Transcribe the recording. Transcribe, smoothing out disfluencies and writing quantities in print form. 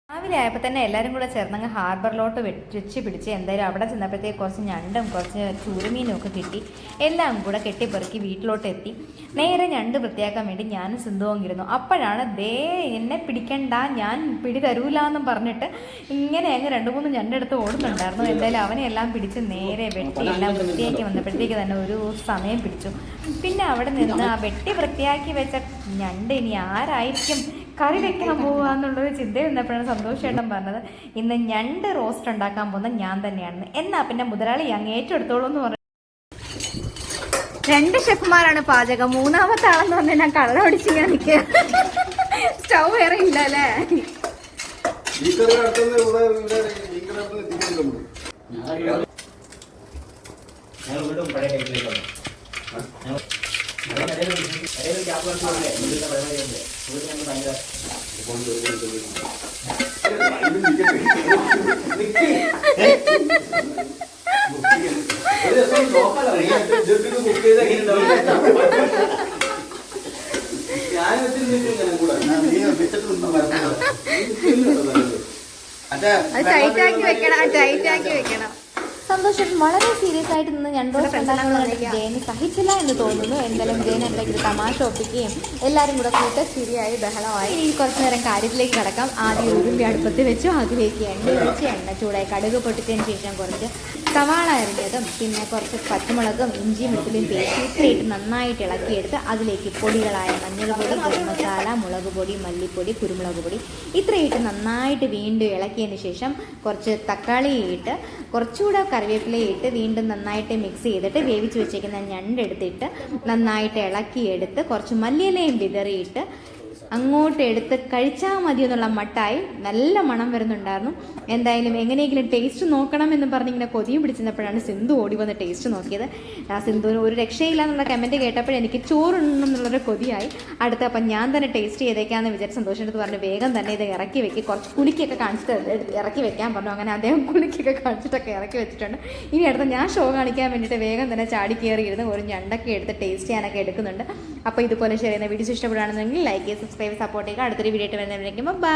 രാവിലെ ആയപ്പോൾ തന്നെ എല്ലാവരും കൂടെ ചേർന്നങ്ങ് ഹാർബറിലോട്ട് വെച്ച് പിടിച്ച് എന്തായാലും അവിടെ ചെന്നപ്പോഴത്തേക്ക് കുറച്ച് ഞണ്ടും കുറച്ച് ചൂരമീനും ഒക്കെ കിട്ടി. എല്ലാം കൂടെ കെട്ടിപ്പെറുക്കി വീട്ടിലോട്ട് എത്തി. നേരെ ഞണ്ട് വൃത്തിയാക്കാൻ വേണ്ടി ഞാനും സിന്ധുവും ഇരുന്നു. അപ്പോഴാണ് എന്നെ പിടിക്കണ്ട, ഞാൻ പിടി തരൂലെന്നും പറഞ്ഞിട്ട് ഇങ്ങനെ അങ്ങ് 2-3 ഞണ്ടെടുത്ത് ഓടുന്നുണ്ടായിരുന്നു. എന്തായാലും അവനെ എല്ലാം പിടിച്ച് നേരെ വെട്ടി എല്ലാം വൃത്തിയാക്കി വന്നപ്പോഴത്തേക്ക് തന്നെ ഒരു സമയം പിടിച്ചു. പിന്നെ അവിടെ നിന്ന് ആ വെട്ടി വൃത്തിയാക്കി വെച്ച ഞണ്ട് ഇനി ആരായിരിക്കും കറി വെക്കാൻ പോവുക എന്നുള്ളൊരു ചിന്ത വന്നപ്പോഴാണ് സന്തോഷേട്ടൻ പറഞ്ഞത് ഇന്ന് ഞണ്ട് റോസ്റ്റ് ഉണ്ടാക്കാൻ പോകുന്നത് ഞാൻ തന്നെയാണ്. എന്നാ പിന്നെ മുതലാളി അങ്ങ് ഏറ്റെടുത്തോളൂ എന്ന് പറഞ്ഞു. 2 ഷെഫ്മാരാണ് പാചകം, 3-ാമത്തെ ആളെന്ന് പറഞ്ഞാൽ ഞാൻ കള്ള ഒടിച്ചിങ്ങനെ നിൽക്കുക. സ്റ്റൗ വേറെ ഇല്ല അല്ലേ? ടൈറ്റാക്കി വെക്കണം. സന്തോഷം വളരെ സീരിയസ് ആയിട്ട് നിന്ന് ഞണ്ടോസ്റ്റ് ഉണ്ടാക്കുന്നത് ജയന് സഹിച്ചില്ല എന്ന് തോന്നുന്നു. എന്തായാലും ജയൻ എന്തെങ്കിലും തമാശ ഒപ്പിക്കുകയും എല്ലാവരും കൂടെ കൂട്ട ശരിയായി ബഹളമായി. ഇനി കുറച്ച് നേരം കാര്യത്തിലേക്ക് കിടക്കാം. ആദ്യം ഉരുമ്പി അടുപ്പത്ത് വെച്ചു, അതിലേക്ക് എണ്ണ ഒഴിച്ച് എണ്ണ ചൂടായി കടുക് പൊട്ടിച്ചതിന് ശേഷം കുറച്ച് സവാള അരിഞ്ഞതും പിന്നെ കുറച്ച് പച്ചമുളകും ഇഞ്ചിയും വെളുത്തുള്ളിയും പേസ്റ്റ് ഇത്രയിട്ട് നന്നായിട്ട് ഇളക്കിയെടുത്ത് അതിലേക്ക് പൊടികളായ മഞ്ഞൾപ്പൊടി, ഗരം മസാല, മുളക് പൊടി, മല്ലിപ്പൊടി, കുരുമുളക് പൊടി ഇത്രയിട്ട് നന്നായിട്ട് വീണ്ടും ഇളക്കിയതിന് ശേഷം കുറച്ച് തക്കാളി ഇട്ട് കുറച്ചുകൂടെ കറിവേപ്പിലയിട്ട് വീണ്ടും നന്നായിട്ട് മിക്സ് ചെയ്തിട്ട് വേവിച്ച് വെച്ചേക്കുന്ന ഞണ്ടെടുത്തിട്ട് നന്നായിട്ട് ഇളക്കിയെടുത്ത് കുറച്ച് മല്ലിയിലയും വിതറിയിട്ട് അങ്ങോട്ട് എടുത്ത് കഴിച്ചാൽ മതി എന്നുള്ള മട്ടായി നല്ല മണം വരുന്നുണ്ടായിരുന്നു. എന്തായാലും എങ്ങനെയെങ്കിലും ടേസ്റ്റ് നോക്കണം എന്ന് പറഞ്ഞിങ്ങനെ കൊതിയും പിടിച്ചിരുന്നപ്പോഴാണ് സിന്ധു ഓടി വന്ന് ടേസ്റ്റ് നോക്കിയത്. ആ സിന്ധുവിന് ഒരു രക്ഷയില്ല എന്നുള്ള കമൻറ്റ് കേട്ടപ്പോൾ എനിക്ക് ചോറുണ്ടെന്നുള്ളൊരു കൊതിയായി. അപ്പം ഞാൻ തന്നെ ടേസ്റ്റ് ചെയ്തേക്കാമെന്ന് വിചാരിച്ച് സന്തോഷത്ത് പറഞ്ഞു വേഗം തന്നെ ഇത് ഇറക്കി വെക്കി കുറച്ച് കുലുക്കിയൊക്കെ കാണിച്ചിട്ട് ഇറക്കി വെക്കാൻ പറഞ്ഞു. അങ്ങനെ അദ്ദേഹം കുലുക്കിയൊക്കെ കാണിച്ചിട്ടൊക്കെ ഇറക്കി വെച്ചിട്ടുണ്ട്. ഇനി അടുത്ത ഞാൻ ഷോ കാണിക്കാൻ വേണ്ടിയിട്ട് വേഗം തന്നെ ചാടി കയറിയിരുന്ന് ഒരു ഞണ്ടൊക്കെ എടുത്ത് ടേസ്റ്റ് ചെയ്യാനൊക്കെ എടുക്കുന്നുണ്ട്. അപ്പോൾ ഇതുപോലെ ശരിയെന്ന വീഡിയോസ് ഇഷ്ടപ്പെടുകയാണെന്നുണ്ടെങ്കിൽ ലൈക്ക് ചെയ്ത് സബ്സ്ക്രൈബ് സപ്പോർട്ട് ചെയ്യുക. അടുത്തൊരു വീഡിയോ ആയിട്ട് വരുന്നവരേക്കും ബൈ.